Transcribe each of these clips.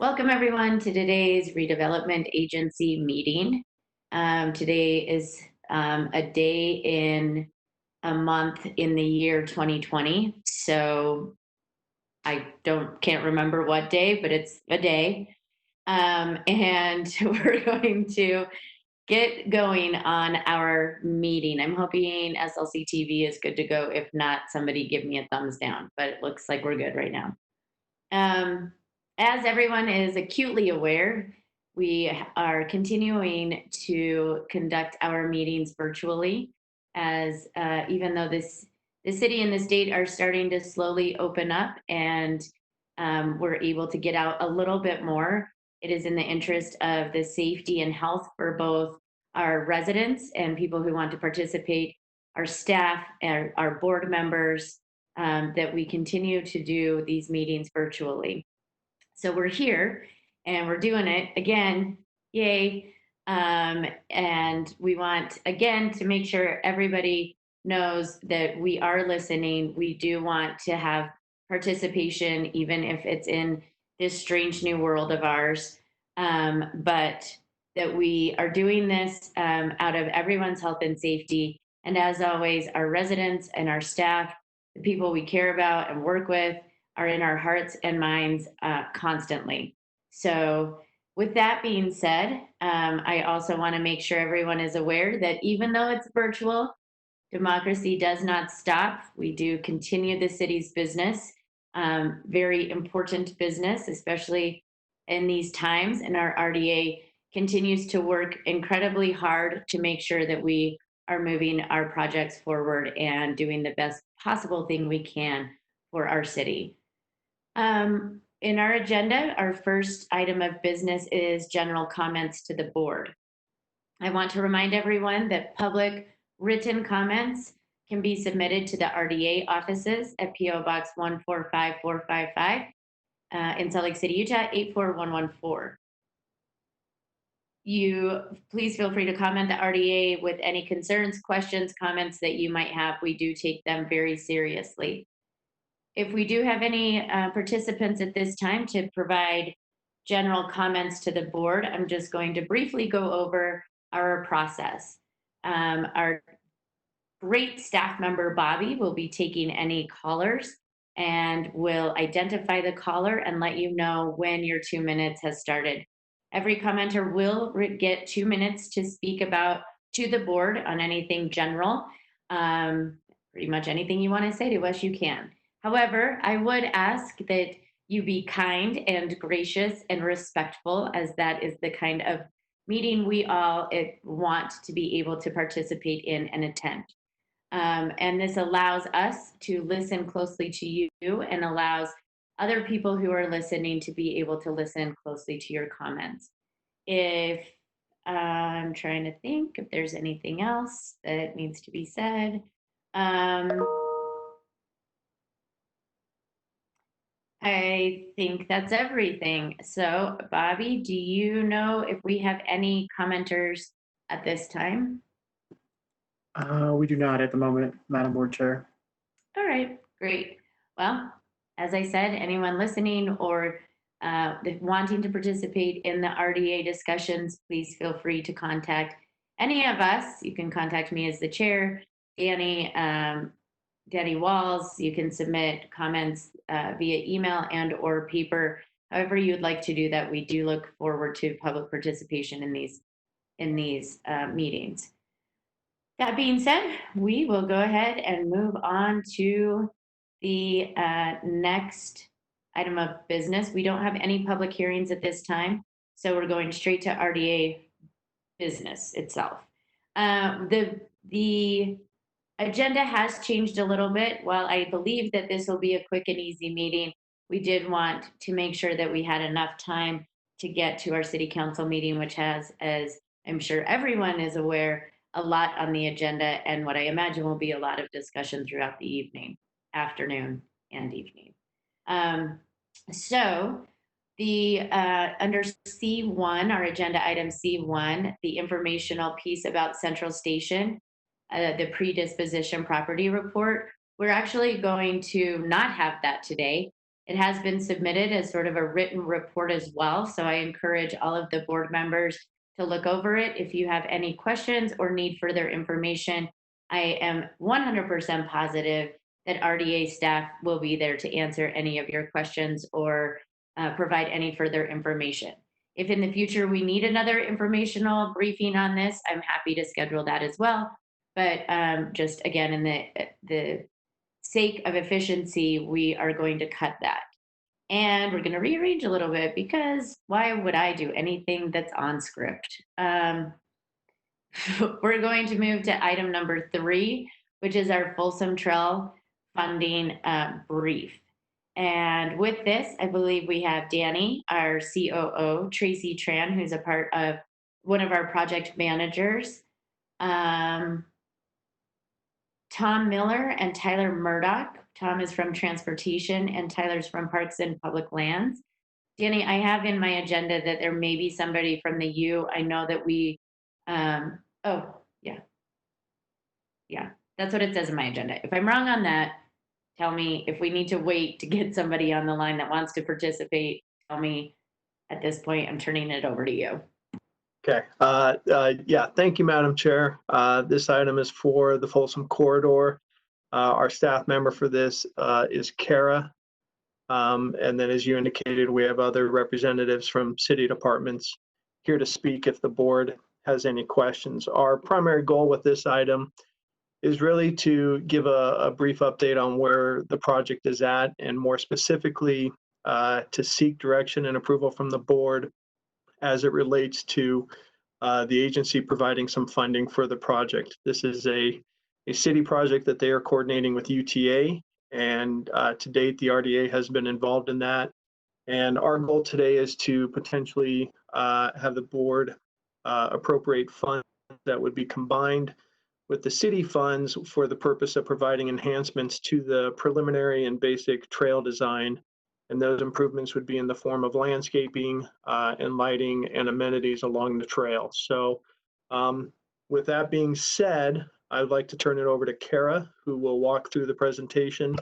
Welcome everyone to today's redevelopment agency meeting. Today is a day in a month in the year 2020. So I can't remember what day, but it's a day. And we're going to get going on our meeting. I'm hoping SLC TV is good to go. If not, somebody give me a thumbs down, but it looks like we're good right now. Um, as everyone is acutely aware, we are continuing to conduct our meetings virtually, as even though the city and the state are starting to slowly open up and we're able to get out a little bit more. It is in the interest of the safety and health for both our residents and people who want to participate, our staff, and our board members, that we continue to do these meetings virtually. So we're here and we're doing it again. Yay. And we want, again, to make sure everybody knows that we are listening. We do want to have participation, even if it's in this strange new world of ours. But that we are doing this out of everyone's health and safety. And as always, our residents and our staff, the people we care about and work with, are in our hearts and minds constantly. So, with that being said, I also want to make sure everyone is aware that even though it's virtual, democracy does not stop. We do continue the city's business, very important business, especially in these times. And our RDA continues to work incredibly hard to make sure that we are moving our projects forward and doing the best possible thing we can for our city. In our agenda, our first item of business is general comments to the board. I want to remind everyone that public written comments can be submitted to the RDA offices at PO Box 145455 in Salt Lake City, Utah 84114. You please feel free to comment the RDA with any concerns, questions, comments that you might have. We do take them very seriously. If we do have any participants at this time to provide general comments to the board, I'm just going to briefly go over our process. Our great staff member, Bobby, will be taking any callers and will identify the caller and let you know when your 2 minutes has started. Every commenter will get 2 minutes to speak about to the board on anything general. Pretty much anything you want to say to us, you can. However, I would ask that you be kind and gracious and respectful, as that is the kind of meeting we all want to be able to participate in and attend. And this allows us to listen closely to you and allows other people who are listening to be able to listen closely to your comments. If I'm trying to think if there's anything else that needs to be said. I think that's everything. So, Bobby, do you know if we have any commenters at this time? We do not at the moment, Madam Board Chair. All right, great. Well, as I said, anyone listening or wanting to participate in the RDA discussions, please feel free to contact any of us. You can contact me as the chair, Danny Walls. You can submit comments via email and/or paper. However you'd like to do that, we do look forward to public participation in these meetings. That being said, we will go ahead and move on to the next item of business. We don't have any public hearings at this time, so we're going straight to RDA business itself. The agenda has changed a little bit. While I believe that this will be a quick and easy meeting, we did want to make sure that we had enough time to get to our city council meeting, which has, as I'm sure everyone is aware, a lot on the agenda and what I imagine will be a lot of discussion throughout the evening, afternoon, and evening. So the under C1, our agenda item C1, the informational piece about Central Station, the predisposition property report, we're actually going to not have that today. It has been submitted as sort of a written report as well. So I encourage all of the board members to look over it. If you have any questions or need further information, I am 100% positive that RDA staff will be there to answer any of your questions or provide any further information. If in the future we need another informational briefing on this, I'm happy to schedule that as well. But just again, in the sake of efficiency, we are going to cut that. And we're going to rearrange a little bit because why would I do anything that's on script? We're going to move to item number 3, which is our Folsom Trail funding brief. And with this, I believe we have Danny, our COO, Tracy Tran, who's a part of one of our project managers, Tom Miller and Tyler Murdoch. Tom is from Transportation and Tyler's from Parks and Public Lands. Danny, I have in my agenda that there may be somebody from the U. I know that we, oh, yeah. Yeah, that's what it says in my agenda. If I'm wrong on that, tell me. If we need to wait to get somebody on the line that wants to participate, tell me. At this point, I'm turning it over to you. Okay. Yeah, thank you, Madam Chair. This item is for the Folsom Corridor. Our staff member for this is Kara. And then as you indicated, we have other representatives from city departments here to speak if the board has any questions. Our primary goal with this item is really to give a brief update on where the project is at, and more specifically to seek direction and approval from the board as it relates to the agency providing some funding for the project. This is a city project that they are coordinating with UTA, and to date the RDA has been involved in that. And our goal today is to potentially have the board appropriate funds that would be combined with the city funds for the purpose of providing enhancements to the preliminary and basic trail design. And those improvements would be in the form of landscaping and lighting and amenities along the trail. So with that being said, I'd like to turn it over to Kara, who will walk through the presentation.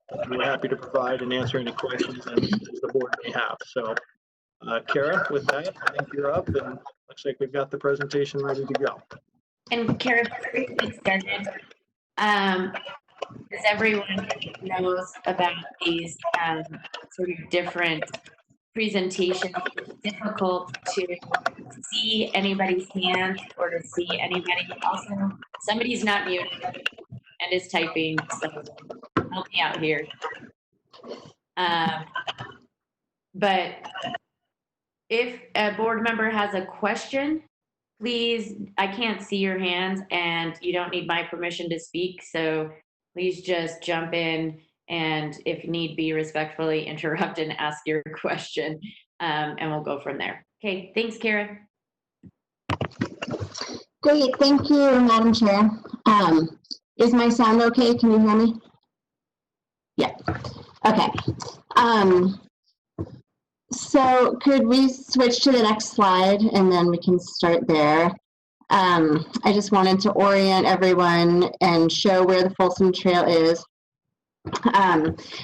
And we're happy to provide and answer any questions that the board may have. So Kara, with that, I think you're up, and looks like we've got the presentation ready to go. And Kara, very extended. As everyone knows about these sort of different presentations, it's difficult to see anybody's hand or to see anybody. Also, somebody's not muted and is typing, so help me out here. But if a board member has a question, please, I can't see your hands and you don't need my permission to speak, so please just jump in and if need be, respectfully interrupt and ask your question, and we'll go from there. Okay, thanks, Kara. Great, thank you, Madam Chair. Is my sound okay? Can you hear me? Yeah, okay. So could we switch to the next slide and then we can start there. I just wanted to orient everyone and show where the Folsom Trail is.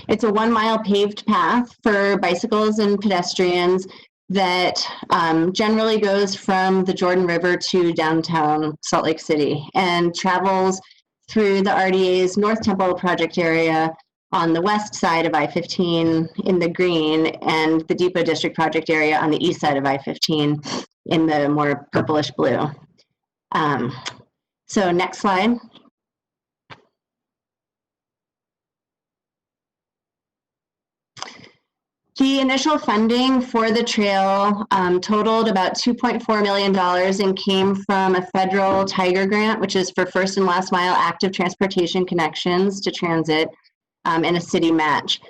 It's a 1-mile paved path for bicycles and pedestrians that generally goes from the Jordan River to downtown Salt Lake City and travels through the RDA's North Temple project area on the west side of I-15 in the green, and the Depot District project area on the east side of I-15 in the more purplish blue. So next slide. The initial funding for the trail totaled about $2.4 million and came from a federal Tiger grant, which is for first and last mile active transportation connections to transit, and a city match.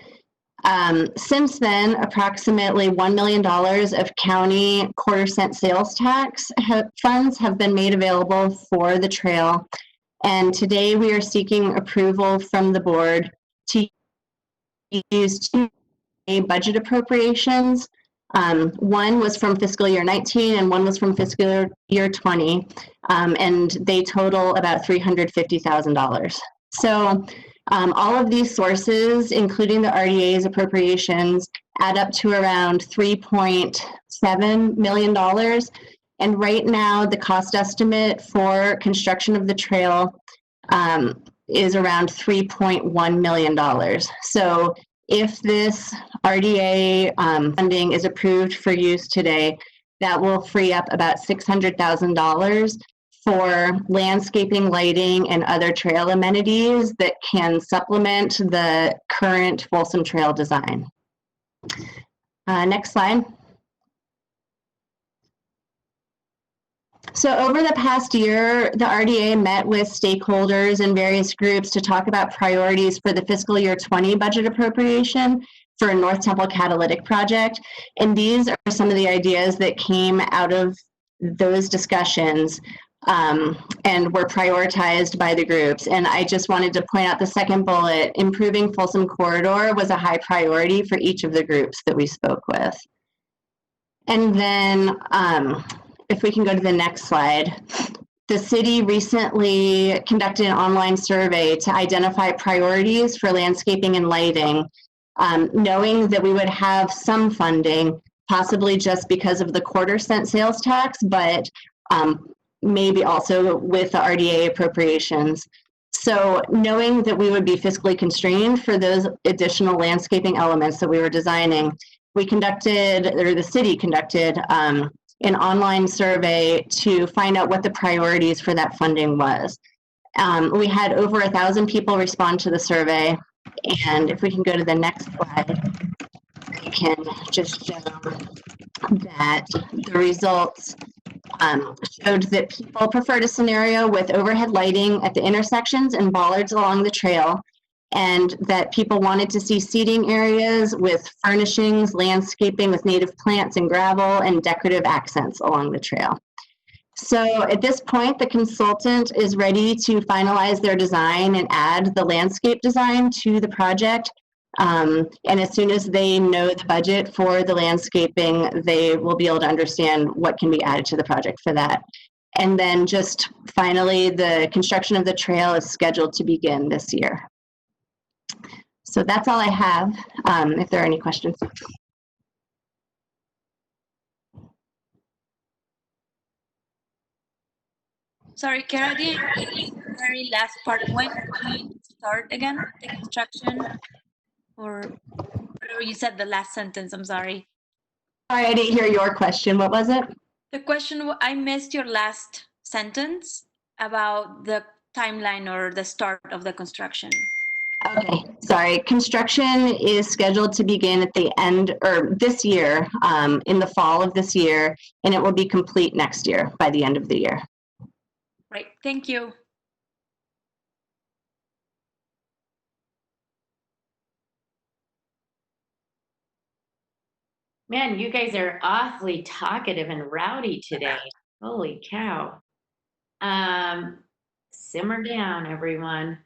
Since then, approximately $1 million of county quarter-cent sales tax funds have been made available for the trail. And today we are seeking approval from the board to use 2 budget appropriations. One was from fiscal year 19 and one was from fiscal year 20. And they total about $350,000. So All of these sources, including the RDA's appropriations, add up to around $3.7 million. And right now, the cost estimate for construction of the trail is around $3.1 million. So if this RDA funding is approved for use today, that will free up about $600,000 for landscaping, lighting, and other trail amenities that can supplement the current Folsom Trail design. Next slide. So over the past year, the RDA met with stakeholders and various groups to talk about priorities for the fiscal year 20 budget appropriation for a North Temple catalytic project. And these are some of the ideas that came out of those discussions and were prioritized by the groups. And I just wanted to point out the second bullet, improving Folsom Corridor was a high priority for each of the groups that we spoke with. And then if we can go to the next slide. The city recently conducted an online survey to identify priorities for landscaping and lighting, knowing that we would have some funding, possibly just because of the quarter-cent sales tax, but maybe also with the RDA appropriations. So knowing that we would be fiscally constrained for those additional landscaping elements that we were designing, we conducted, or the city conducted, an online survey to find out what the priorities for that funding was. We had over 1,000 people respond to the survey. And if we can go to the next slide, we can just show that the results showed that people preferred a scenario with overhead lighting at the intersections and bollards along the trail, and that people wanted to see seating areas with furnishings, landscaping with native plants and gravel, and decorative accents along the trail. So at this point, the consultant is ready to finalize their design and add the landscape design to the project. And as soon as they know the budget for the landscaping, they will be able to understand what can be added to the project for that. And then just finally, the construction of the trail is scheduled to begin this year. So that's all I have, if there are any questions. Sorry, Kara, I didn't hear the very last part. When do you start again, the construction? Or you said the last sentence, I'm sorry. Sorry, I didn't hear your question. What was it? The question, I missed your last sentence about the timeline or the start of the construction. Okay, sorry. Construction is scheduled to begin at the end, or this year, in the fall of this year, and it will be complete next year by the end of the year. Right, thank you. Man, you guys are awfully talkative and rowdy today. Holy cow. Simmer down, everyone.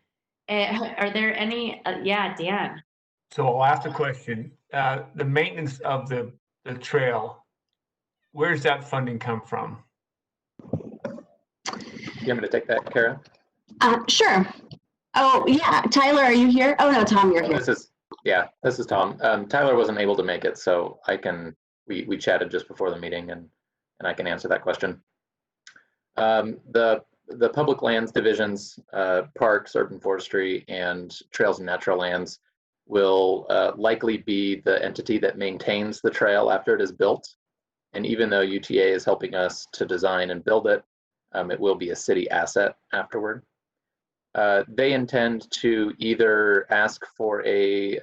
Are there any, yeah, Dan? So I'll ask the question, the maintenance of the trail, where's that funding come from? You want me to take that, Kara? Sure. Oh, yeah. Tyler, are you here? Oh, no, Tom, you're here. This is Tom. Tyler wasn't able to make it, so we chatted just before the meeting, and I can answer that question. The public lands divisions, parks, urban forestry, and trails and natural lands will likely be the entity that maintains the trail after it is built. And even though UTA is helping us to design and build it, it will be a city asset afterward. They intend to either ask for a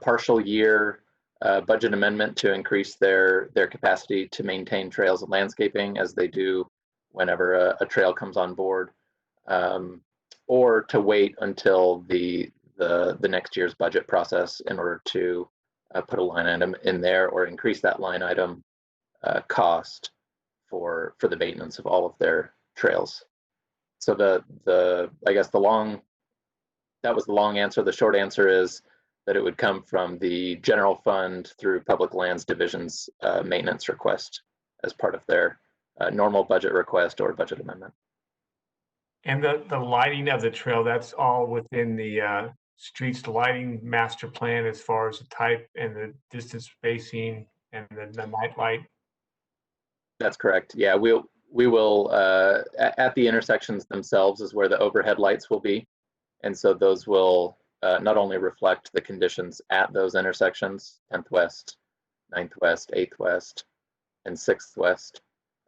partial year budget amendment to increase their capacity to maintain trails and landscaping, as they do whenever a trail comes on board, or to wait until the next year's budget process in order to put a line item in there or increase that line item cost for the maintenance of all of their trails. So I guess that was the long answer. The short answer is that it would come from the general fund through public lands division's maintenance request as part of their normal budget request or budget amendment. And the lighting of the trail, that's all within the streets lighting master plan as far as the type and the distance spacing and the night light? That's correct. Yeah, we will at the intersections themselves is where the overhead lights will be, and so those will not only reflect the conditions at those intersections, 10th West, 9th West, 8th West, and 6th West,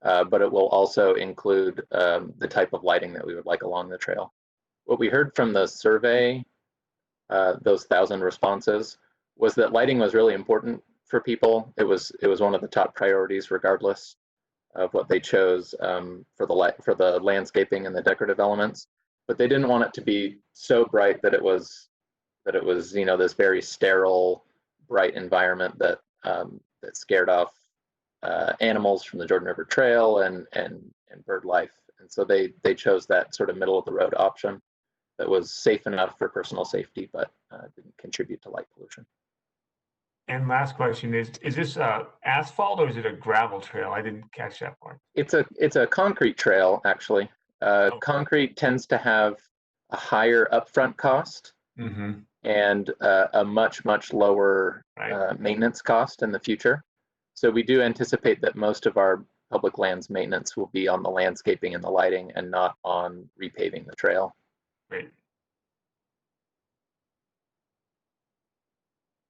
but it will also include the type of lighting that we would like along the trail. What we heard from the survey, those 1,000 responses, was that lighting was really important for people. It was one of the top priorities, regardless of what they chose for the landscaping and the decorative elements. But they didn't want it to be so bright that it was this very sterile, bright environment that that scared off animals from the Jordan River Trail and bird life. And so they chose that sort of middle of the road option that was safe enough for personal safety, but didn't contribute to light pollution. And last question is this asphalt or is it a gravel trail? I didn't catch that part. It's a concrete trail, actually. Concrete tends to have a higher upfront cost and a much lower maintenance cost in the future. So we do anticipate that most of our public lands maintenance will be on the landscaping and the lighting and not on repaving the trail. Great.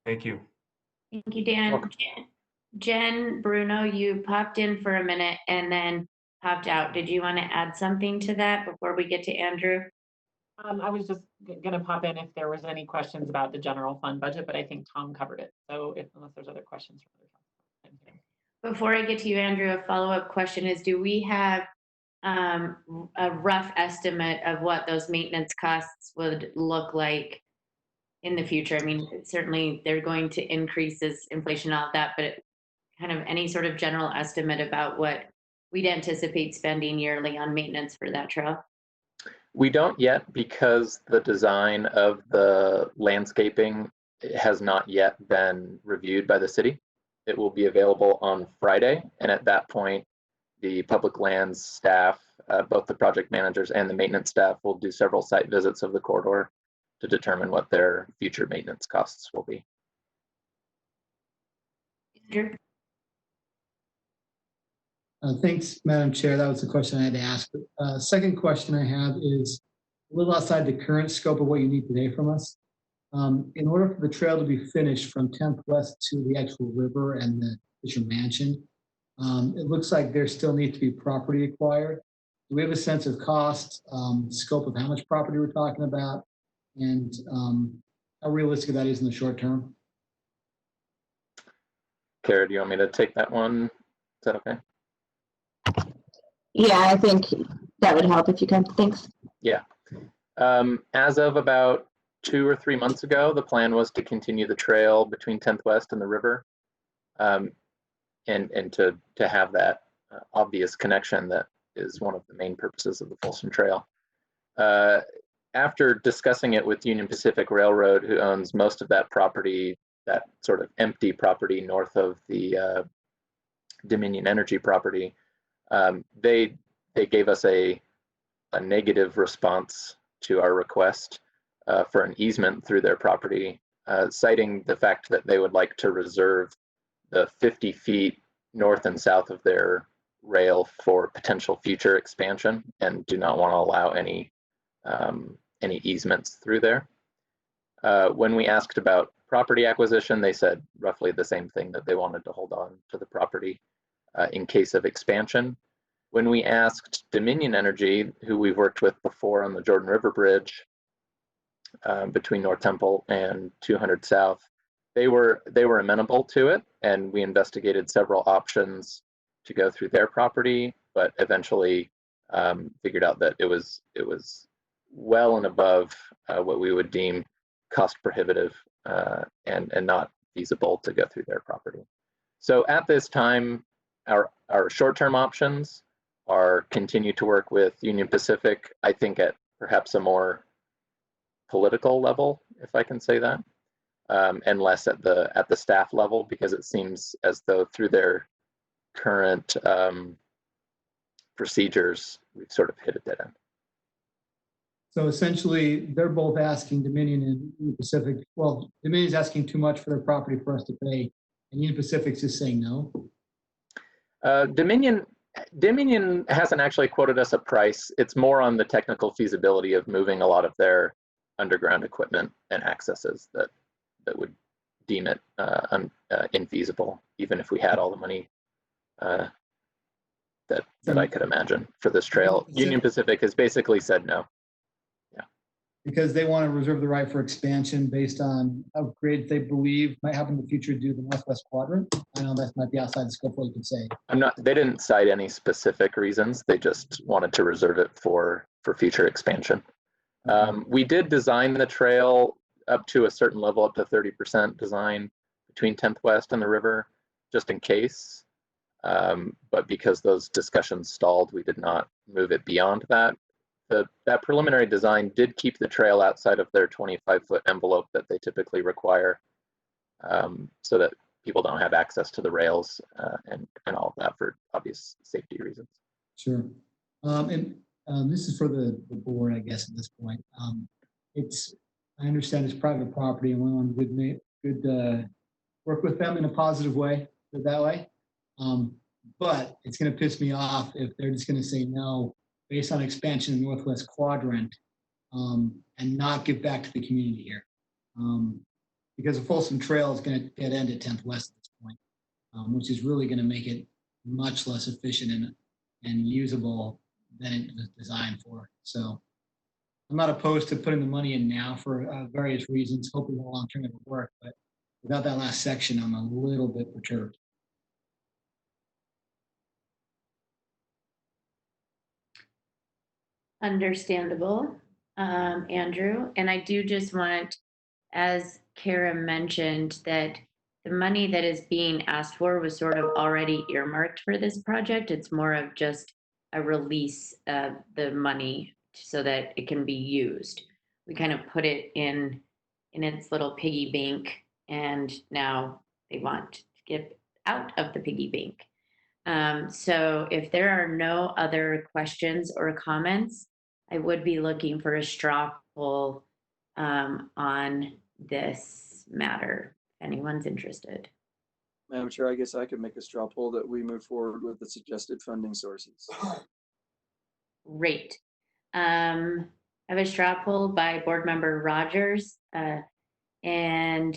Thank you. Thank you, Dan. Welcome. Jen, Bruno, you popped in for a minute and then popped out. Did you want to add something to that before we get to Andrew? I was just gonna pop in if there was any questions about the general fund budget, but I think Tom covered it. So unless there's other questions from other council. Before I get to you, Andrew, a follow-up question is, do we have a rough estimate of what those maintenance costs would look like in the future? I mean, certainly they're going to increase as inflation, all of that, but kind of any sort of general estimate about what we'd anticipate spending yearly on maintenance for that trail? We don't yet, because the design of the landscaping has not yet been reviewed by the city. It will be available on Friday, and at that point, the public lands staff, both the project managers and the maintenance staff, will do several site visits of the corridor to determine what their future maintenance costs will be. Andrew? Thanks, Madam Chair. That was the question I had to ask. Second question I have is a little outside the current scope of what you need today from us. In order for the trail to be finished from 10th West to the actual river and the Fisher Mansion, it looks like there still needs to be property acquired. Do we have a sense of cost, scope of how much property we're talking about, and how realistic that is in the short term? Kara, do you want me to take that one? Is that okay? Yeah, I think that would help if you can. Thanks. Yeah. As of about 2 or 3 months ago, the plan was to continue the trail between 10th West and the river, and to have that obvious connection that is one of the main purposes of the Folsom Trail. After discussing it with Union Pacific Railroad, who owns most of that property, that sort of empty property north of the Dominion Energy property, they gave us a negative response to our request for an easement through their property, citing the fact that they would like to reserve the 50 feet north and south of their rail for potential future expansion and do not want to allow any easements through there. When we asked about property acquisition, they said roughly the same thing, that they wanted to hold on to the property in case of expansion. When we asked Dominion Energy, who we've worked with before on the Jordan River Bridge between North Temple and 200 South, they were amenable to it, and we investigated several options to go through their property, but eventually figured out that it was well and above what we would deem cost prohibitive and not feasible to go through their property. So at this time, our short-term options are continue to work with Union Pacific, I think at perhaps a more political level, if I can say that, and less at the staff level, because it seems as though through their current procedures, we've sort of hit a dead end. So essentially, they're both asking Dominion and Union Pacific, well, Dominion's asking too much for their property for us to pay, and Union Pacific's just saying no. Dominion hasn't actually quoted us a price. It's more on the technical feasibility of moving a lot of their underground equipment and accesses that would deem it infeasible, even if we had all the money that I could imagine for this trail. Union Pacific has basically said no. Because they want to reserve the right for expansion based on upgrades they believe might happen in the future due to the Northwest Quadrant. I know that might be outside the scope of what you can say. They didn't cite any specific reasons. They just wanted to reserve it for future expansion. We did design the trail up to a certain level, up to 30% design between 10th West and the river, just in case. But because those discussions stalled, we did not move it beyond that. That preliminary design did keep the trail outside of their 25-foot envelope that they typically require, so that people don't have access to the rails and all of that for obvious safety reasons. Sure. This is for the board, I guess, at this point. I understand it's private property and we want to work with them in a positive way, put it that way. But it's going to piss me off if they're just going to say no based on expansion in the Northwest Quadrant and not give back to the community here. Because the Folsom Trail is going to dead end at 10th West at this point, which is really going to make it much less efficient and usable than it was designed for. So I'm not opposed to putting the money in now for various reasons, hoping the long term it will work. But without that last section, I'm a little bit perturbed. Understandable, Andrew. And I do just want, as Kara mentioned, that the money that is being asked for was sort of already earmarked for this project. It's more of just a release of the money so that it can be used. We kind of put it in its little piggy bank, and now they want to get out of the piggy bank. So if there are no other questions or comments, I would be looking for a straw poll on this matter, if anyone's interested. Madam Chair, I guess I could make a straw poll that we move forward with the suggested funding sources. Great. I have a straw poll by Board Member Rogers. And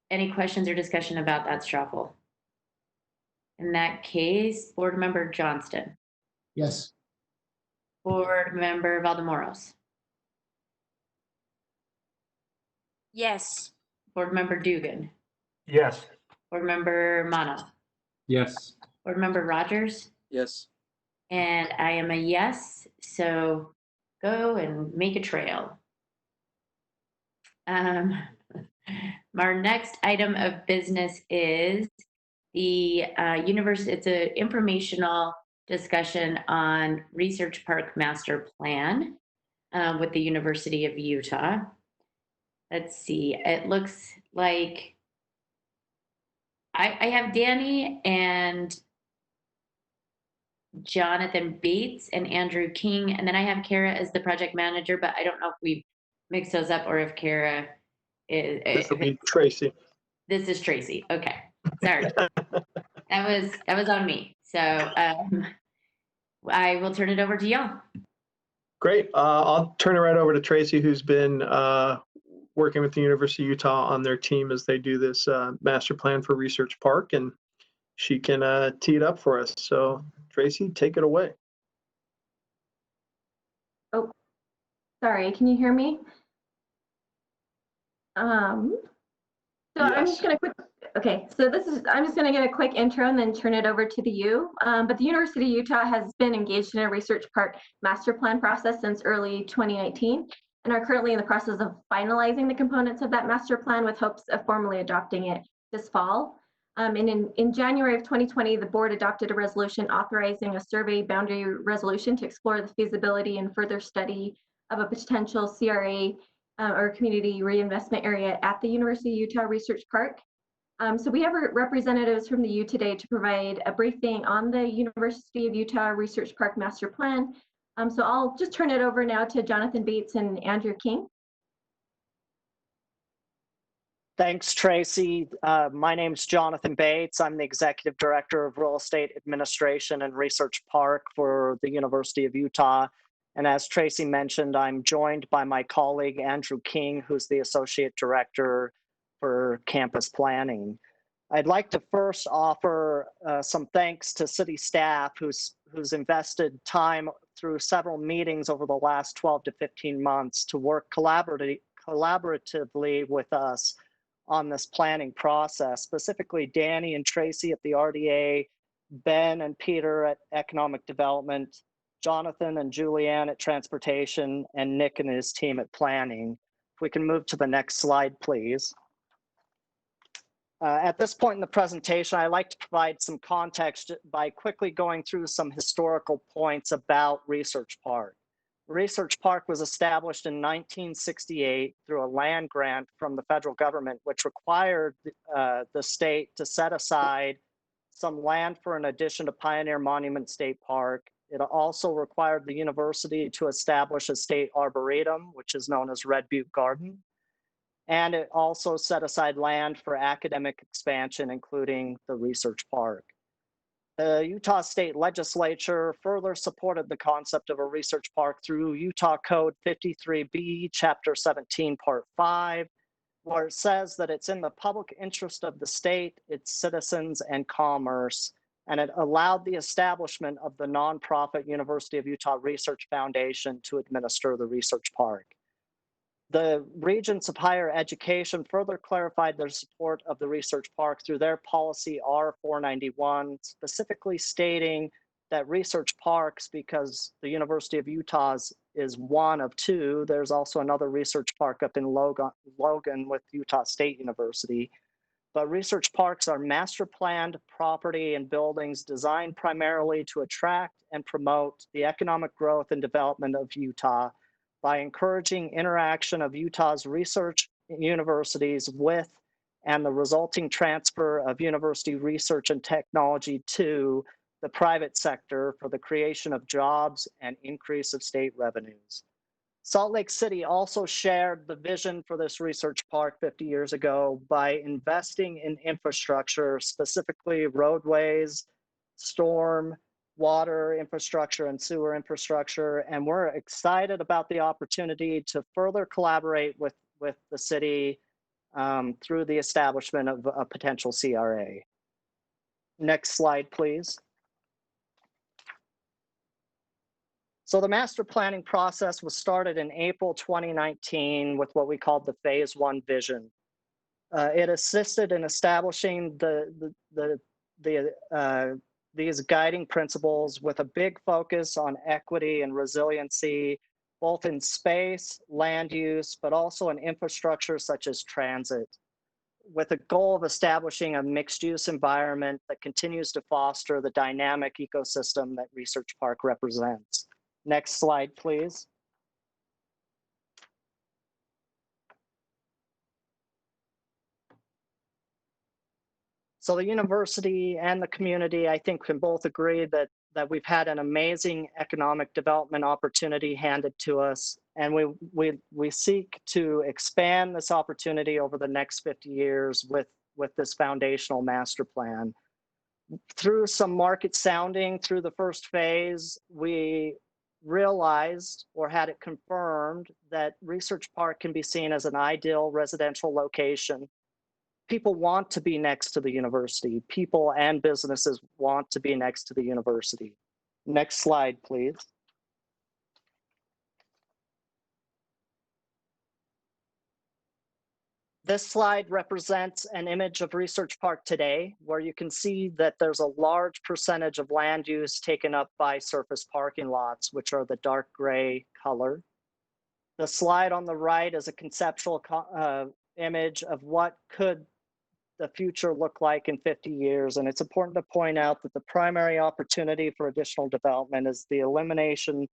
any questions or discussion about that straw poll? In that case, Board Member Johnston. Yes. Board Member Valdemoros. Yes. Board Member Dugan. Yes. Board Member Mono. Yes. Board Member Rogers. Yes. And I am a yes, so go and make a trail. Our next item of business is the university. It's an informational discussion on Research Park Master Plan with the University of Utah. Let's see, it looks like I have Danny and Jonathan Bates and Andrew King, and then I have Kara as the project manager, but I don't know if we mixed those up or if Kara is. This will be Tracy. This is Tracy. Okay, sorry. that was on me. So I will turn it over to y'all. Great. I'll turn it right over to Tracy, who's been working with the University of Utah on their team as they do this master plan for Research Park, and she can tee it up for us. So Tracy, take it away. Oh, sorry, can you hear me? So I'm just gonna okay, so I'm just gonna get a quick intro and then turn it over to the U. But the University of Utah has been engaged in a Research Park master plan process since early 2019 and are currently in the process of finalizing the components of that master plan with hopes of formally adopting it this fall. And in January of 2020, the board adopted a resolution authorizing a survey boundary resolution to explore the feasibility and further study of a potential CRA or community reinvestment area at the University of Utah Research Park. So we have representatives from the U today to provide a briefing on the University of Utah Research Park Master Plan, So I'll just turn it over now to Jonathan Bates and Andrew King. Thanks, Tracy. My name's Jonathan Bates. I'm the Executive Director of Real Estate Administration and Research Park for the University of Utah. And as Tracy mentioned, I'm joined by my colleague, Andrew King, who's the Associate Director for Campus Planning. I'd like to first offer some thanks to city staff who's invested time through several meetings over the last 12 to 15 months to work collaboratively with us on this planning process, specifically Danny and Tracy at the RDA, Ben and Peter at Economic Development, Jonathan and Julianne at Transportation, and Nick and his team at Planning. If we can move to the next slide, please. At this point in the presentation, I'd like to provide some context by quickly going through some historical points about Research Park. Research Park was established in 1968 through a land grant from the federal government, which required the state to set aside some land for an addition to Pioneer Monument State Park. It also required the university to establish a state arboretum, which is known as Red Butte Garden. And it also set aside land for academic expansion, including the Research Park. The Utah State Legislature further supported the concept of a research park through Utah Code 53B, Chapter 17, Part 5, where it says that it's in the public interest of the state, its citizens, and commerce, and it allowed the establishment of the nonprofit University of Utah Research Foundation to administer the research park. The Regents of Higher Education further clarified their support of the research park through their policy R491, specifically stating that research parks, because the University of Utah's is one of two, there's also another research park up in Logan with Utah State University. But research parks are master planned property and buildings designed primarily to attract and promote the economic growth and development of Utah by encouraging interaction of Utah's research universities with and the resulting transfer of university research and technology to the private sector for the creation of jobs and increase of state revenues. Salt Lake City also shared the vision for this research park 50 years ago by investing in infrastructure, specifically roadways, storm, water infrastructure, and sewer infrastructure. And we're excited about the opportunity to further collaborate with the city through the establishment of a potential CRA. Next slide, please. So the master planning process was started in April 2019 with what we called the Phase 1 vision. It assisted in establishing these guiding principles with a big focus on equity and resiliency, both in space, land use, but also in infrastructure such as transit, with a goal of establishing a mixed-use environment that continues to foster the dynamic ecosystem that Research Park represents. Next slide, please. So the university and the community, I think, can both agree that we've had an amazing economic development opportunity handed to us, and we seek to expand this opportunity over the next 50 years with this foundational master plan. Through some market sounding through the first phase, we realized or had it confirmed that Research Park can be seen as an ideal residential location. People want to be next to the university. People and businesses want to be next to the university. Next slide, please. This slide represents an image of Research Park today, where you can see that there's a large percentage of land use taken up by surface parking lots, which are the dark gray color. The slide on the right is a conceptual image of what could the future look like in 50 years. And it's important to point out that the primary opportunity for additional development is the elimination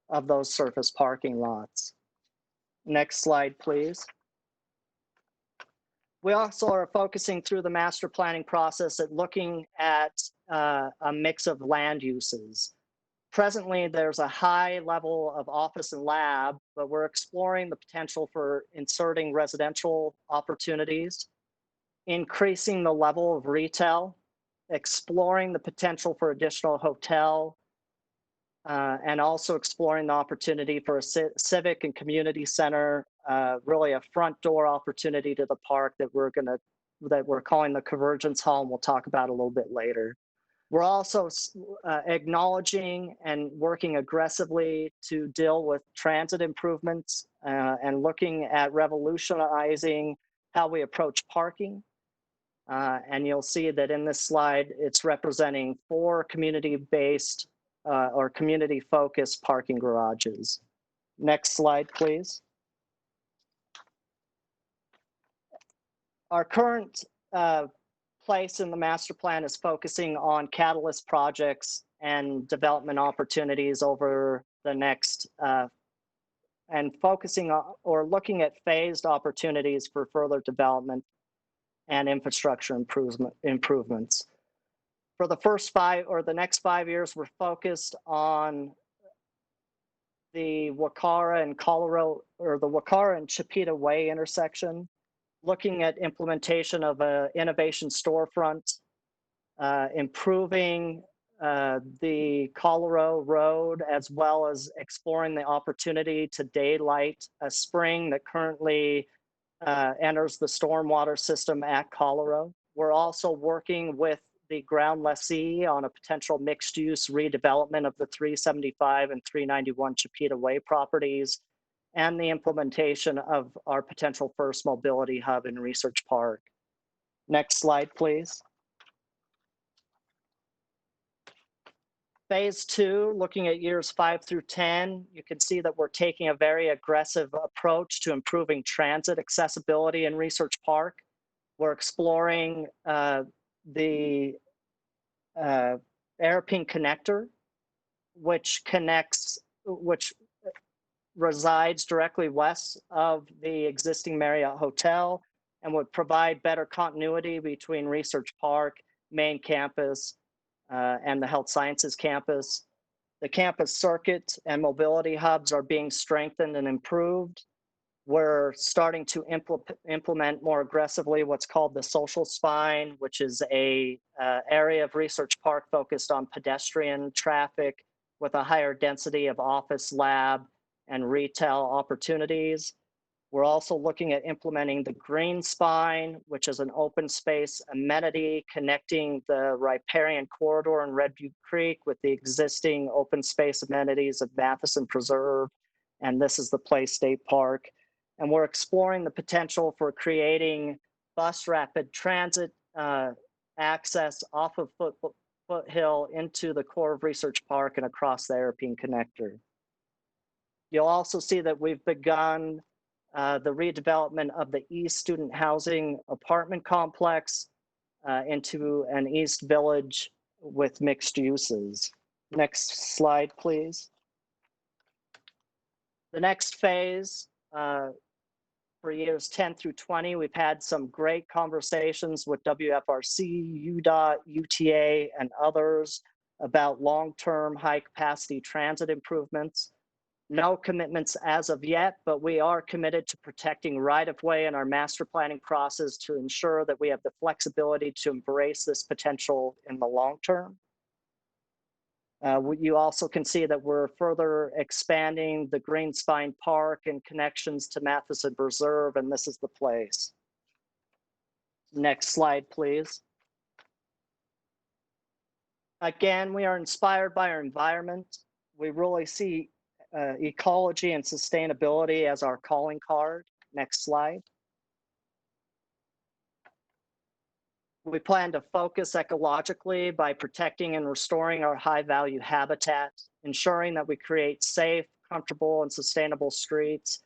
of those surface parking lots. Next slide, please. We also are focusing through the master planning process at looking at a mix of land uses. Presently, there's a high level of office and lab, but we're exploring the potential for inserting residential opportunities, increasing the level of retail, exploring the potential for additional hotel, and also exploring the opportunity for a civic and community center, really a front door opportunity to the park that we're calling the Convergence Hall, and we'll talk about a little bit later. We're also acknowledging and working aggressively to deal with transit improvements and looking at revolutionizing how we approach parking. And you'll see that in this slide, it's representing 4 community-based or community-focused parking garages. Next slide, please. Our current place in the master plan is focusing on catalyst projects and development opportunities over the next, and focusing on or looking at phased opportunities for further development and infrastructure improvements. For the first 5 or the next 5 years, we're focused on the Wakara and Colorado, or the Wakara and Chipeta Way intersection, looking at implementation of an innovation storefront, improving the Colorado Road, as well as exploring the opportunity to daylight a spring that currently enters the stormwater system at Colorado. We're also working with the ground lessee on a potential mixed-use redevelopment of the 375 and 391 Chipeta Way properties, and the implementation of our potential first mobility hub in Research Park. Next slide, please. Phase 2, looking at years 5 through 10, you can see that we're taking a very aggressive approach to improving transit accessibility in Research Park. We're exploring the Airpin connector, which resides directly west of the existing Marriott Hotel and would provide better continuity between Research Park, main campus, and the Health Sciences campus. The campus circuit and mobility hubs are being strengthened and improved. We're starting to implement more aggressively what's called the social spine, which is a area of Research Park focused on pedestrian traffic with a higher density of office, lab, and retail opportunities. We're also looking at implementing the green spine, which is an open space amenity connecting the riparian corridor in Red Butte Creek with the existing open space amenities of Matheson Preserve, and this is the Play State Park. And we're exploring the potential for creating bus rapid transit access off of Foothill into the core of Research Park and across the Airpin connector. You'll also see that we've begun the redevelopment of the East Student Housing apartment complex into an East Village with mixed uses. Next slide, please. The next phase, for years 10 through 20, we've had some great conversations with WFRC, UDOT, UTA, and others about long-term high-capacity transit improvements. No commitments as of yet, but we are committed to protecting right-of-way in our master planning process to ensure that we have the flexibility to embrace this potential in the long term. You also can see that we're further expanding the Green Spine Park and connections to Matheson Preserve, and this is the place. Next slide, please. Again, we are inspired by our environment. We really see ecology and sustainability as our calling card. Next slide. We plan to focus ecologically by protecting and restoring our high-value habitat, ensuring that we create safe, comfortable, and sustainable streets,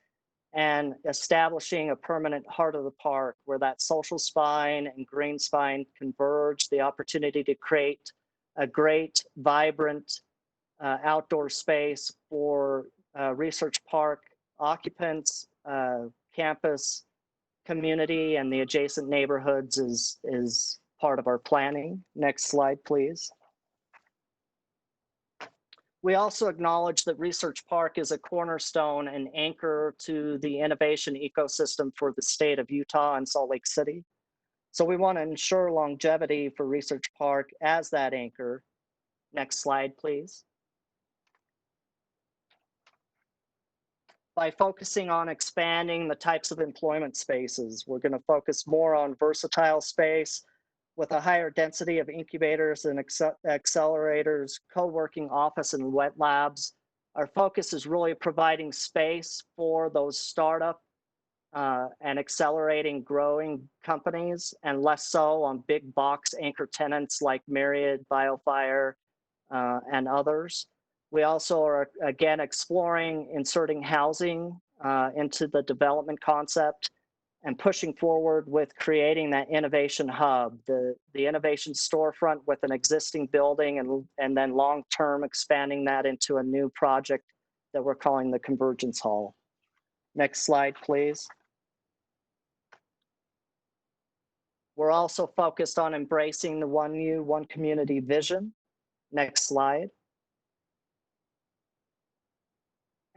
and establishing a permanent heart of the park where that social spine and green spine converge, the opportunity to create a great, vibrant outdoor space for Research Park occupants, campus, community, and the adjacent neighborhoods is part of our planning. Next slide, please. We also acknowledge that Research Park is a cornerstone and anchor to the innovation ecosystem for the state of Utah and Salt Lake City. So we want to ensure longevity for Research Park as that anchor. Next slide, please. By focusing on expanding the types of employment spaces, we're going to focus more on versatile space with a higher density of incubators and accelerators, co-working office and wet labs. Our focus is really providing space for those startup and accelerating growing companies, and less so on big box anchor tenants like Myriad, BioFire, and others. We also are, again, exploring inserting housing into the development concept and pushing forward with creating that innovation hub, the innovation storefront with an existing building, and then long-term expanding that into a new project that we're calling the Convergence Hall. Next slide, please. We're also focused on embracing the One U, One Community vision. Next slide.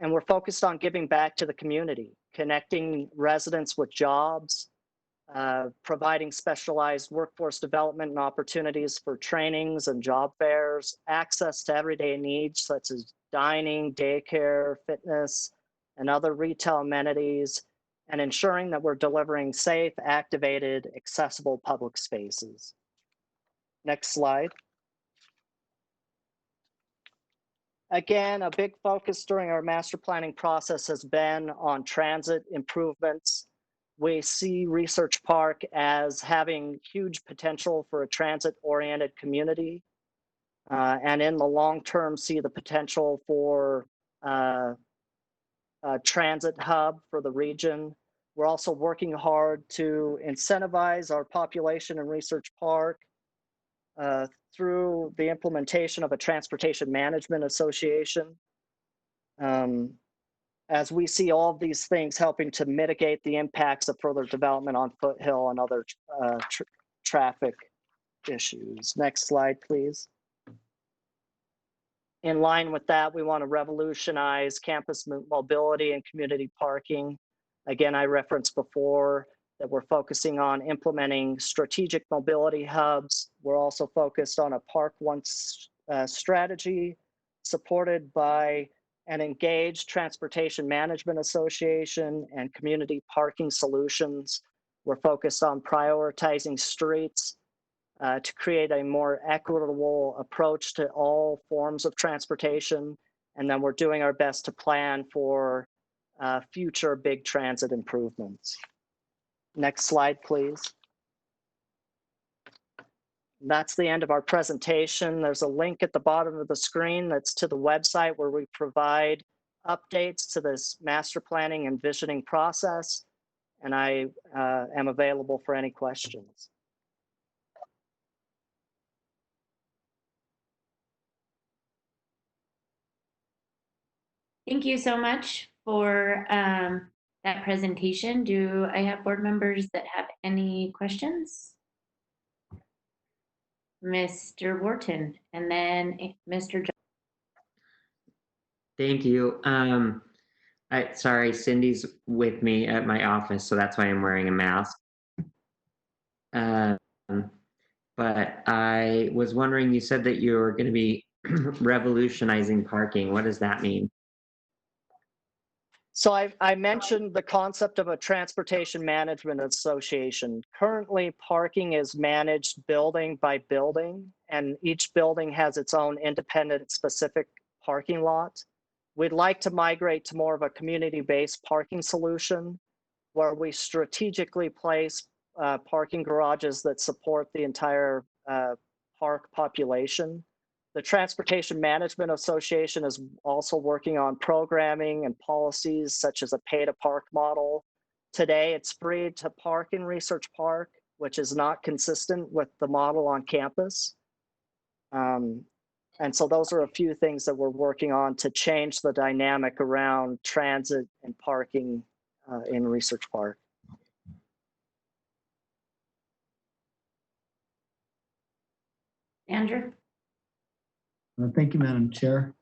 And we're focused on giving back to the community, connecting residents with jobs, providing specialized workforce development and opportunities for trainings and job fairs, access to everyday needs such as dining, daycare, fitness, and other retail amenities, and ensuring that we're delivering safe, activated, accessible public spaces. Next slide. Again, a big focus during our master planning process has been on transit improvements. We see Research Park as having huge potential for a transit-oriented community, and in the long term see the potential for a transit hub for the region. We're also working hard to incentivize our population in Research Park through the implementation of a transportation management association. As we see all of these things helping to mitigate the impacts of further development on Foothill and other traffic issues. Next slide, please. In line with that, we want to revolutionize campus mobility and community parking. Again, I referenced before that we're focusing on implementing strategic mobility hubs. We're also focused on a Park Once strategy supported by an engaged transportation management association and community parking solutions. We're focused on prioritizing streets to create a more equitable approach to all forms of transportation. And then we're doing our best to plan for future big transit improvements. Next slide, please. That's the end of our presentation. There's a link at the bottom of the screen that's to the website where we provide updates to this master planning and visioning process. And I am available for any questions. Thank you so much for that presentation. Do I have board members that have any questions? Mr. Wharton, and then Mr. John. Thank you. Sorry, Cindy's with me at my office, so that's why I'm wearing a mask. But I was wondering, you said that you're going to be revolutionizing parking. What does that mean? So I mentioned the concept of a transportation management association. Currently, parking is managed building by building, and each building has its own independent specific parking lot. We'd like to migrate to more of a community-based parking solution where we strategically place parking garages that support the entire park population. The Transportation Management Association is also working on programming and policies such as a pay-to-park model. Today, it's free to park in Research Park, which is not consistent with the model on campus. And so those are a few things that we're working on to change the dynamic around transit and parking in Research Park. Andrew? Thank you, Madam Chair.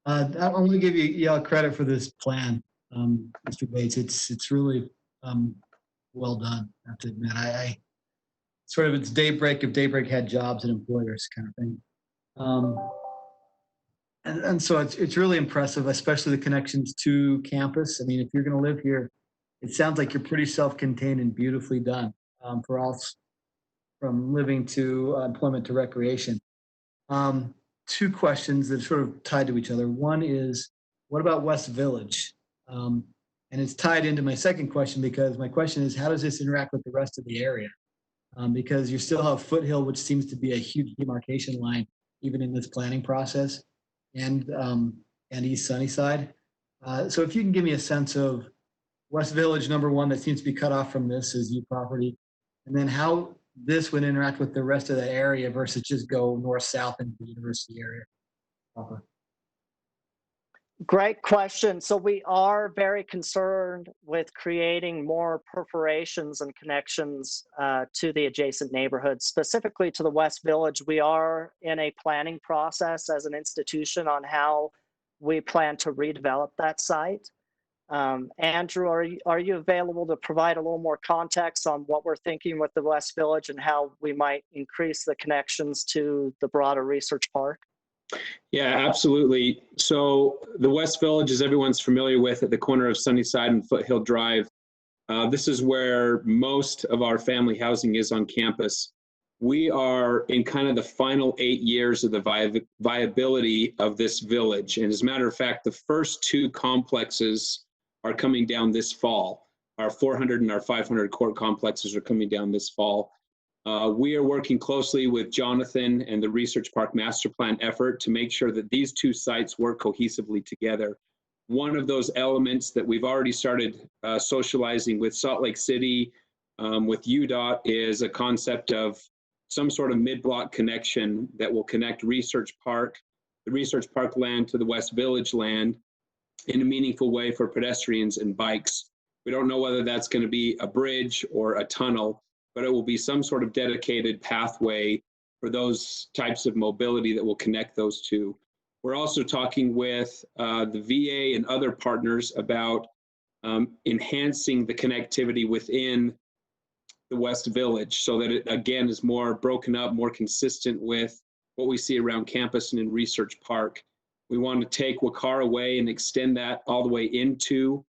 I'm going to give y'all credit for this plan, Mr. Bates. It's really well done. I have to admit, I sort of it's daybreak if daybreak had jobs and employers kind of thing. And so it's really impressive, especially the connections to campus. I mean, if you're going to live here, it sounds like you're pretty self-contained and beautifully done for all from living to employment to recreation. Two questions that are sort of tied to each other. One is, what about West Village? And it's tied into my second question because my question is, how does this interact with the rest of the area? Because you still have Foothill, which seems to be a huge demarcation line, even in this planning process, and East Sunnyside. So if you can give me a sense of West Village, number one, that seems to be cut off from this is U property, and then how this would interact with the rest of the area versus just go north-south into the university area proper. Great question. So we are very concerned with creating more perforations and connections to the adjacent neighborhoods, specifically to the West Village. We are in a planning process as an institution on how we plan to redevelop that site. Andrew, are you available to provide a little more context on what we're thinking with the West Village and how we might increase the connections to the broader research park? Yeah, absolutely. So the West Village, as everyone's familiar with, at the corner of Sunnyside and Foothill Drive, this is where most of our family housing is on campus. We are in kind of the final 8 years of the viability of this village. And as a matter of fact, the first two complexes are coming down this fall. Our 400 and our 500 court complexes are coming down this fall. We are working closely with Jonathan and the Research Park Master Plan effort to make sure that these two sites work cohesively together. One of those elements that we've already started socializing with Salt Lake City, with UDOT, is a concept of some sort of mid-block connection that will connect Research Park, the Research Park land, to the West Village land in a meaningful way for pedestrians and bikes. We don't know whether that's going to be a bridge or a tunnel, but it will be some sort of dedicated pathway for those types of mobility that will connect those two. We're also talking with the VA and other partners about enhancing the connectivity within the West Village so that it, again, is more broken up, more consistent with what we see around campus and in Research Park. We want to take Wakara Way and extend that all the way into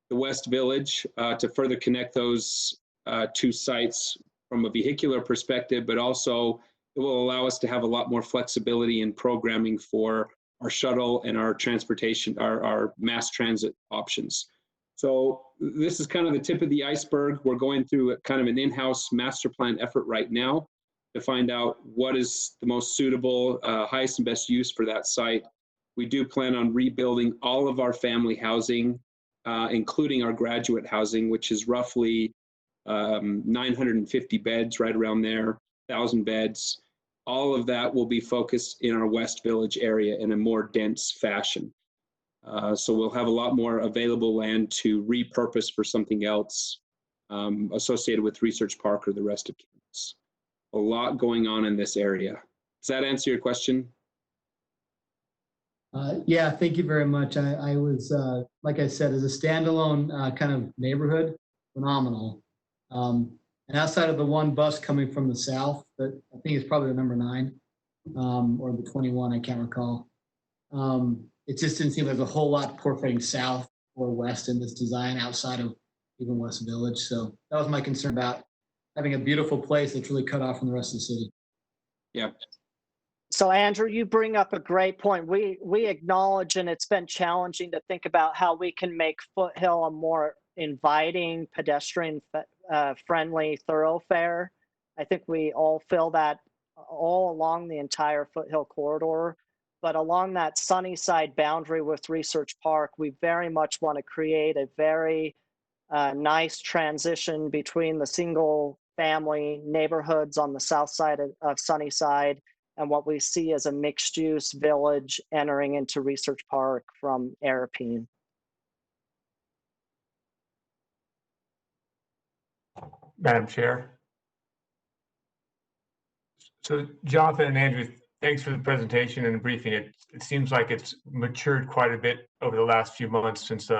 the West Village to further connect those two sites from a vehicular perspective, but also it will allow us to have a lot more flexibility in programming for our shuttle and our transportation, our mass transit options. So this is kind of the tip of the iceberg. We're going through kind of an in-house master plan effort right now to find out what is the most suitable, highest and best use for that site. We do plan on rebuilding all of our family housing, including our graduate housing, which is roughly 950 beds, right around there, 1,000 beds. All of that will be focused in our West Village area in a more dense fashion. So we'll have a lot more available land to repurpose for something else associated with Research Park or the rest of campus. A lot going on in this area. Does that answer your question? Yeah, thank you very much. I was, like I said, as a standalone kind of neighborhood, phenomenal. And outside of the one bus coming from the south, that I think is probably the number 9 or the 21, I can't recall. It just didn't seem like there's a whole lot portraying south or west in this design outside of even West Village. So that was my concern about having a beautiful place that's really cut off from the rest of the city. Yeah. So Andrew, you bring up a great point. We acknowledge, and it's been challenging to think about how we can make Foothill a more inviting, pedestrian friendly thoroughfare. I think we all feel that all along the entire Foothill corridor, but along that Sunnyside boundary with Research Park, we very much want to create a very nice transition between the single family neighborhoods on the south side of Sunnyside and what we see as a mixed use village entering into Research Park from Arapeen. Madam Chair. So Jonathan and Andrew, Thanks for the presentation and the briefing. It seems like it's matured quite a bit over the last few months since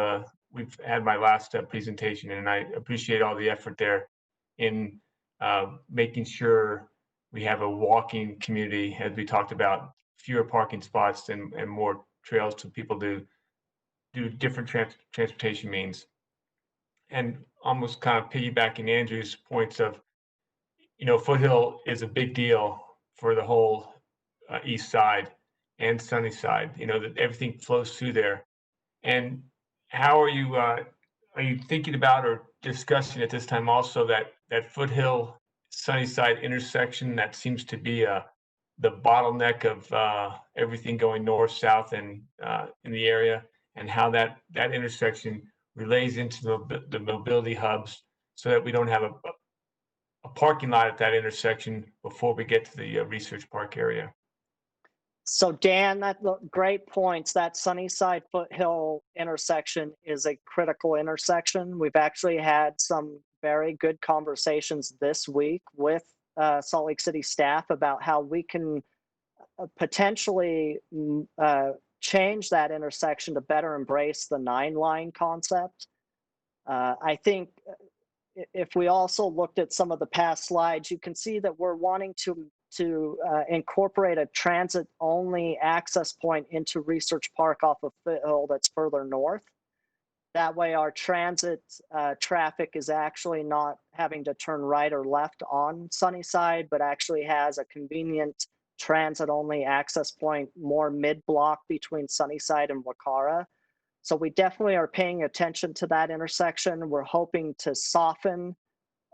we've had my last presentation, and I appreciate all the effort there in making sure we have a walking community, as we talked about, fewer parking spots and more trails to people to do different transportation means. And almost kind of piggybacking Andrew's points of, Foothill is a big deal for the whole east side and sunny side, that everything flows through there. And how are you thinking about or discussing at this time also that Foothill Sunnyside intersection that seems to be the bottleneck of everything going north, south, and in the area, and how that intersection relays into the mobility hubs so that we don't have a parking lot at that intersection before we get to the research park area. So Dan, great points. That Sunnyside Foothill intersection is a critical intersection. We've actually had some very good conversations this week with Salt Lake City staff about how we can potentially change that intersection to better embrace the 9-line concept. I think if we also looked at some of the past slides, you can see that we're wanting to incorporate a transit-only access point into Research Park off of Foothill that's further north. That way our transit traffic is actually not having to turn right or left on Sunnyside, but actually has a convenient transit-only access point more mid-block between Sunnyside and Wacara. So we definitely are paying attention to that intersection. We're hoping to soften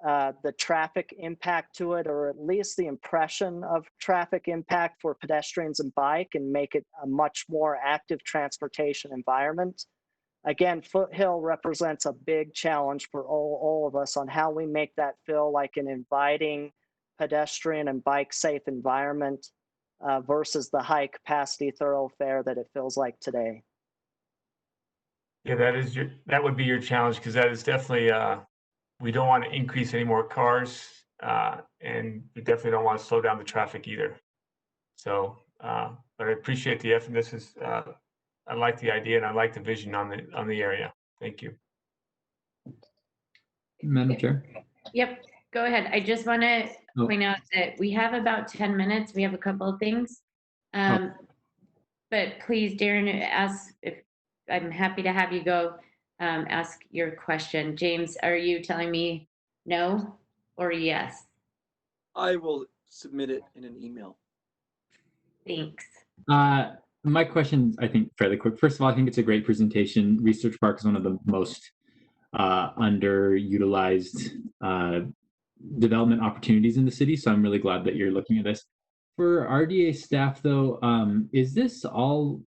the traffic impact to it, or at least the impression of traffic impact for pedestrians and bike, and make it a much more active transportation environment. Again, Foothill represents a big challenge for all of us on how we make that feel like an inviting pedestrian and bike safe environment versus the high capacity thoroughfare that it feels like today. Yeah, that would be your challenge, because that is definitely we don't want to increase any more cars, and we definitely don't want to slow down the traffic either. So, but I appreciate the effort. This is I like the idea and I like the vision on the area. Thank you. Madam Chair. Yep, go ahead. I just want to point out that we have about 10 minutes. We have a couple of things. But please, Darren, I'm happy to have you go ask your question. James, are you telling me no or yes? I will submit it in an email. Thanks. My question's, I think, fairly quick. First of all, I think it's a great presentation. Research Park is one of the most underutilized development opportunities in the city, so I'm really glad that you're looking at this. For RDA staff, though, is this all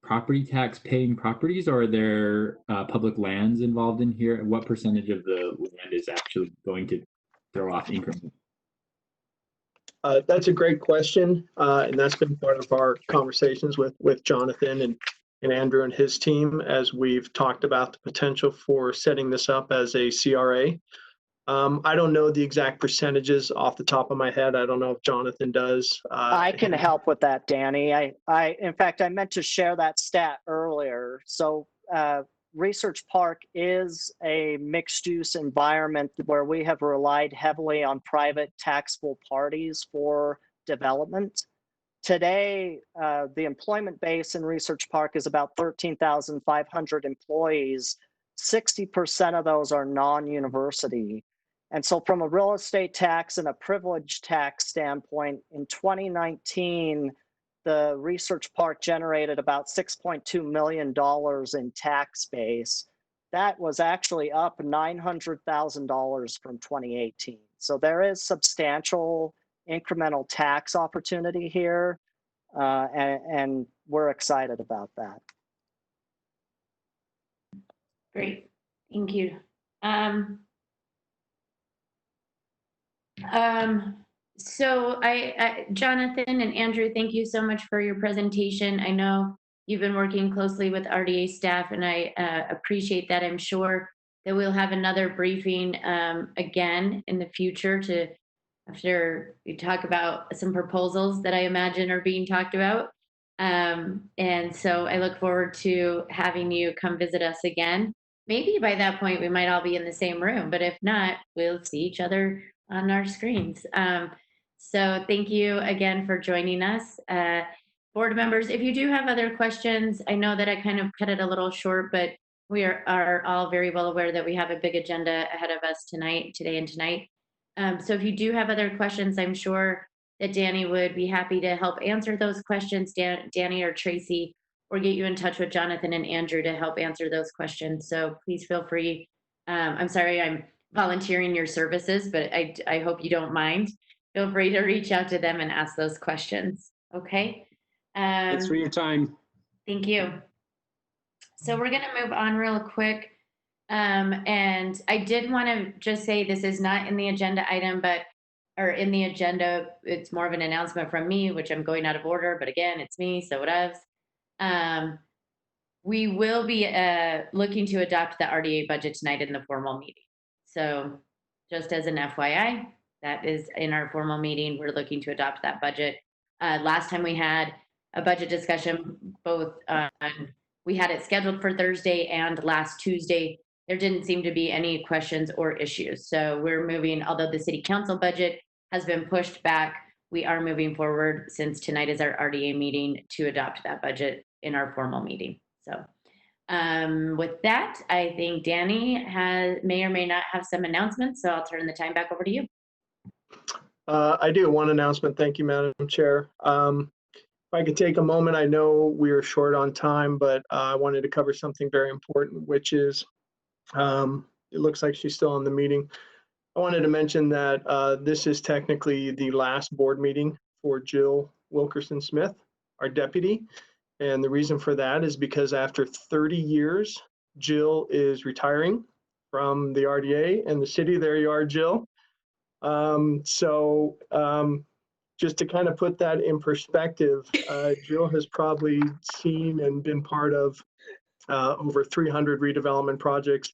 property tax paying properties, or are there public lands involved in here? What percentage of the land is actually going to throw off increment? That's a great question, and that's been part of our conversations with Jonathan and Andrew and his team as we've talked about the potential for setting this up as a CRA. I don't know the exact percentages off the top of my head. I don't know if Jonathan does. I can help with that, Danny. In fact, I meant to share that stat earlier. So Research Park is a mixed-use environment where we have relied heavily on private taxable parties for development. Today, the employment base in Research Park is about 13,500 employees. 60% of those are non-university. And so from a real estate tax and a privilege tax standpoint, in 2019, the Research Park generated about $6.2 million in tax base. That was actually up $900,000 from 2018. So there is substantial incremental tax opportunity here, and we're excited about that. Great, thank you. So Jonathan and Andrew, thank you so much for your presentation. I know you've been working closely with RDA staff, and I appreciate that. I'm sure that we'll have another briefing again in the future to after we talk about some proposals that I imagine are being talked about. And so I look forward to having you come visit us again. Maybe by that point we might all be in the same room, but if not, we'll see each other on our screens. So thank you again for joining us. Board members, if you do have other questions, I know that I kind of cut it a little short, but we are all very well aware that we have a big agenda ahead of us today and tonight. So if you do have other questions, I'm sure that Danny would be happy to help answer those questions, Danny or Tracy, or get you in touch with Jonathan and Andrew to help answer those questions. So please feel free. I'm sorry I'm volunteering your services, but I hope you don't mind. Feel free to reach out to them and ask those questions. Okay. Thanks for your time. Thank you. So we're going to move on real quick. And I did want to just say this is not in the agenda item, or in the agenda, it's more of an announcement from me, which I'm going out of order, but again, it's me, so whatevs. We will be looking to adopt the RDA budget tonight in the formal meeting. So just as an FYI, that is in our formal meeting, we're looking to adopt that budget. Last time we had a budget discussion, both we had it scheduled for Thursday and last Tuesday. There didn't seem to be any questions or issues. So we're moving, although the city council budget has been pushed back, we are moving forward since tonight is our RDA meeting to adopt that budget in our formal meeting. So with that, I think Danny may or may not have some announcements. So I'll turn the time back over to you. I do. One announcement. Thank you, Madam Chair. If I could take a moment, I know we are short on time, but I wanted to cover something very important, which is, it looks like she's still in the meeting. I wanted to mention that this is technically the last board meeting for Jill Wilkerson Smith, our deputy. And the reason for that is because after 30 years, Jill is retiring from the RDA and the city. There you are, Jill. Just to kind of put that in perspective, Jill has probably seen and been part of over 300 redevelopment projects,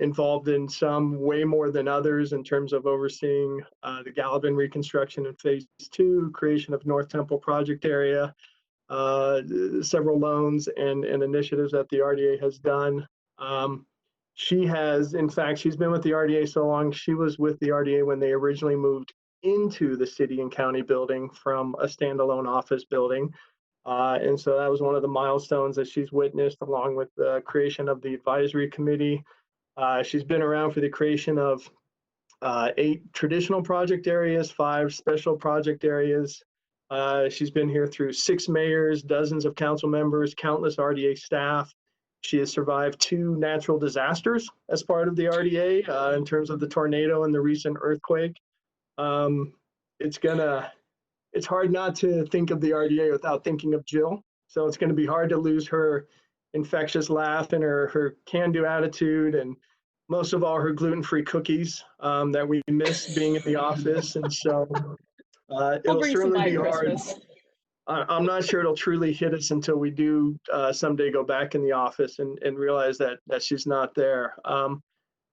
involved in some way more than others in terms of overseeing the Gallivan reconstruction in phase 2, creation of North Temple project area, several loans and initiatives that the RDA has done. She has, in fact, she's been with the RDA so long, she was with the RDA when they originally moved into the city and county building from a standalone office building. And so that was one of the milestones that she's witnessed, along with the creation of the advisory committee. She's been around for the creation of 8 traditional project areas, 5 special project areas. She's been here through 6 mayors, dozens of council members, countless RDA staff. She has survived 2 natural disasters as part of the RDA in terms of the tornado and the recent earthquake. It's hard not to think of the RDA without thinking of Jill. So it's going to be hard to lose her infectious laugh and her can-do attitude, and most of all, her gluten-free cookies that we miss being in the office. And so it'll certainly be hard. I'm not sure it'll truly hit us until we do someday go back in the office and realize that she's not there.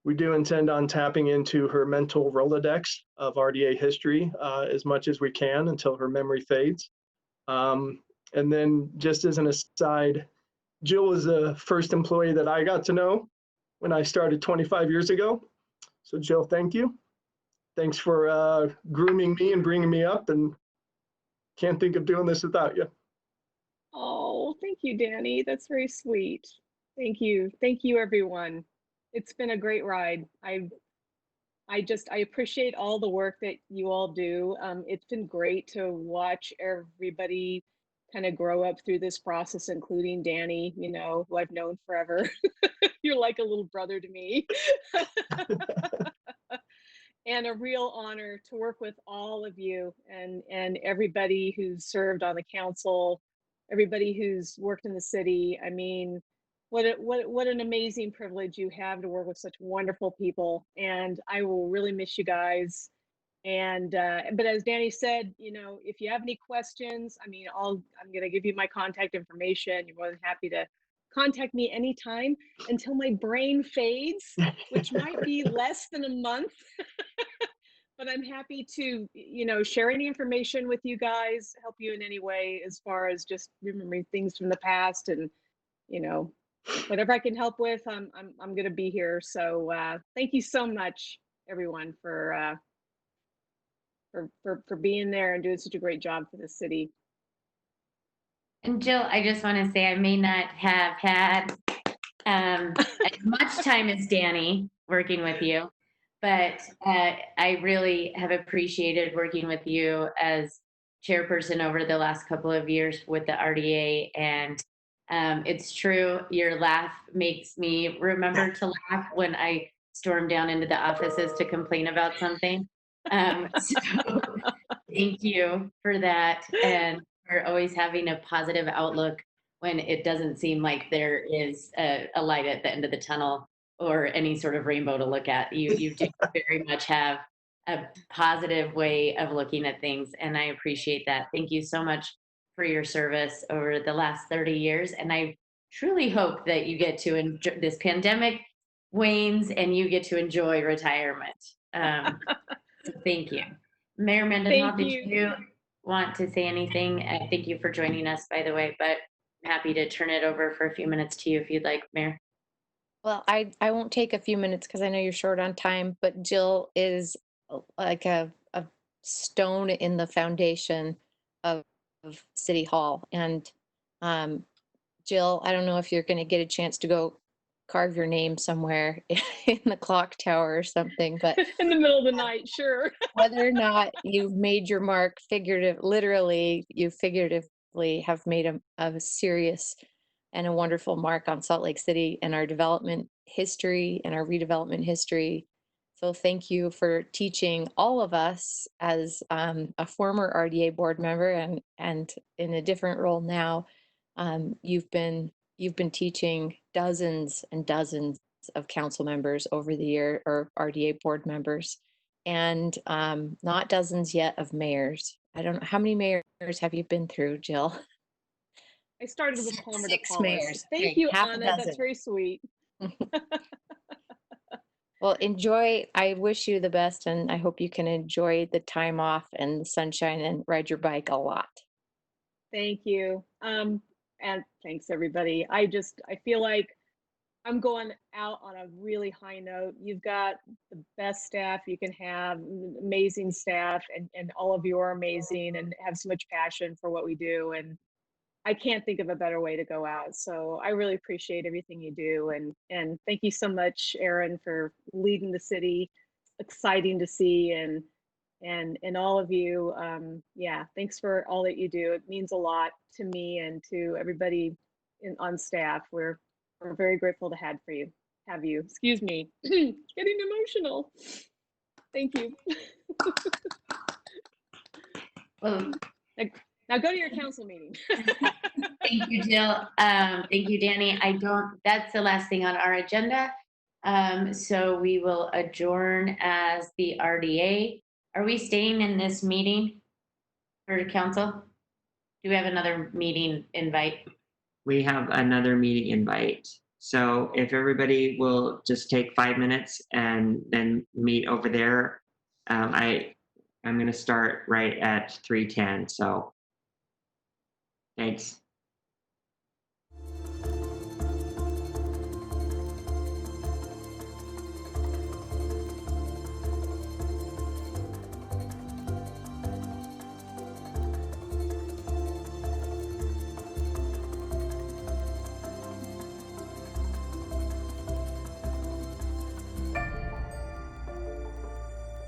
We do intend on tapping into her mental Rolodex of RDA history as much as we can until her memory fades. And then just as an aside, Jill was the first employee that I got to know when I started 25 years ago. So Jill, thank you. Thanks for grooming me and bringing me up, and can't think of doing this without you. Oh, thank you, Danny. That's very sweet. Thank you. Thank you, everyone. It's been a great ride. I appreciate all the work that you all do. It's been great to watch everybody kind of grow up through this process, including Danny, who I've known forever. You're like a little brother to me. And a real honor to work with all of you and everybody who's served on the council, everybody who's worked in the city. I mean, what an amazing privilege you have to work with such wonderful people. And I will really miss you guys. And but as Danny said, if you have any questions, I mean, I'm going to give you my contact information. You're more than happy to contact me anytime until my brain fades, which might be less than a month. but I'm happy to, share any information with you guys, help you in any way as far as just remembering things from the past, and whatever I can help with, I'm going to be here. So thank you so much, everyone, for being there and doing such a great job for the city. And Jill, I just want to say I may not have had as much time as Danny working with you, but I really have appreciated working with you as chairperson over the last couple of years with the RDA. And it's true, your laugh makes me remember to laugh when I storm down into the offices to complain about something. So thank you for that, and for always having a positive outlook when it doesn't seem like there is a light at the end of the tunnel or any sort of rainbow to look at. You do very much have a positive way of looking at things, and I appreciate that. Thank you so much for your service over the last 30 years, and I truly hope that you get to enjoy this pandemic wanes and you get to enjoy retirement. So thank you. Mayor Mendenhall, did you want to say anything? Thank you for joining us, by the way, but I'm happy to turn it over for a few minutes to you if you'd like, Mayor. Well, I won't take a few minutes because I know you're short on time, but Jill is like a stone in the foundation of City Hall. And Jill, I don't know if you're going to get a chance to go carve your name somewhere in the clock tower or something, but in the middle of the night, sure. whether or not you've made your mark, you figuratively have made a serious and a wonderful mark on Salt Lake City and our development history and our redevelopment history. So thank you for teaching all of us as a former RDA board member and in a different role now. You've been teaching dozens and dozens of council members over the year, or RDA board members, and not dozens yet of mayors. I don't know, how many mayors have you been through, Jill? I started with Palmer to Six Paulus. mayors. Thank Great. you, Half a Anna. dozen. That's very sweet. Well, enjoy. I wish you the best, and I hope you can enjoy the time off and the sunshine and ride your bike a lot. Thank you. And thanks, everybody. I feel like I'm going out on a really high note. You've got the best staff you can have, amazing staff, and all of you are amazing and have so much passion for what we do. And I can't think of a better way to go out. So I really appreciate everything you do. And thank you so much, Aaron, for leading the city. Exciting to see, and all of you. Yeah, thanks for all that you do. It means a lot to me and to everybody on staff. We're very grateful to have you. Excuse me, getting emotional. Thank you. Well, now go to your council meeting. thank you, Jill. Thank you, Danny. That's the last thing on our agenda. So we will adjourn as the RDA. Are we staying in this meeting for council? Do we have another meeting invite? We have another meeting invite. So if everybody will just take 5 minutes and then meet over there, I'm going to start right at 3:10. So thanks.